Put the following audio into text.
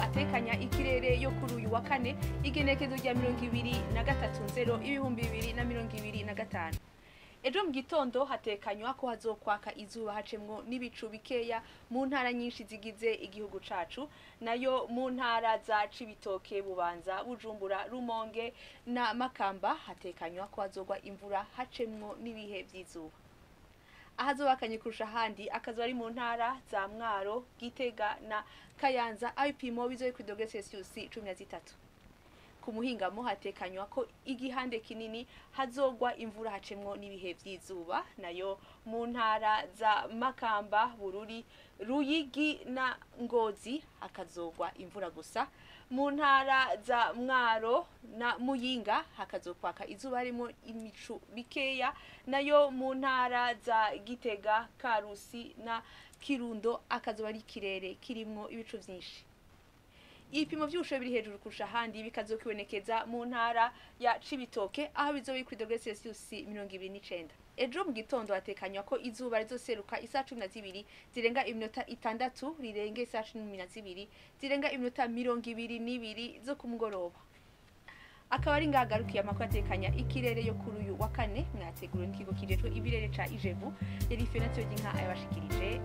atekanya ikirere yo kuri uyu wa kane igenekerezo rya 23/0/2025. Ejo mu gitondo hatekanywa ko hazokwaka izuba hacemwo n'ibicu bikeya mu ntara nyinshi zigize igihugu cacu, nayo mu ntara za Cibitoke, Bubanza, Bujumbura, Rumonge na Makamba hatekanywa ko hazogwa imvura hacemwo n'ibihe vy'izuba. Ahazobakanye kurusha handi akazo ari mu ntara za Mwaro, Gitega na Kayanza, ibipimo bizoye kuri dogere Celsius 13. Ku muhingamo hatekanywa ko igihande kinini hazogwa imvura hacemwo n'ibihe vy'izuba, nayo mu ntara za Makamba, Bururi, Ruyigi na Ngozi hakazogwa imvura gusa. Mu ntara za Mwaro na Muyinga hakazokwaka izuba harimo imicu bikeya, nayo mu ntara za Gitega, Karusi na Kirundo akazoba ari ikirere kirimwo ibicu vyinshi. Ibipimo vy'ubushuhe biri hejuru kurusha handi bikazokibonekeza mu ntara ya Cibitoke aho bizoba kuri dogere Celsius 29. Ejo mu gitondo hatekanywa ko izuba rizoseruka isa 12 zirenga iminota 6 rirenge isa 12 zirenga iminota 22 zo ku mugoroba. Akaba ari ngagarukiye amakuru atekanya ikirere yo kuri uyu wa kane mwateguriwe n'ikigo kijejwe ibirere ca Ijebu, yari Fenatio y'inka ayabashikirije.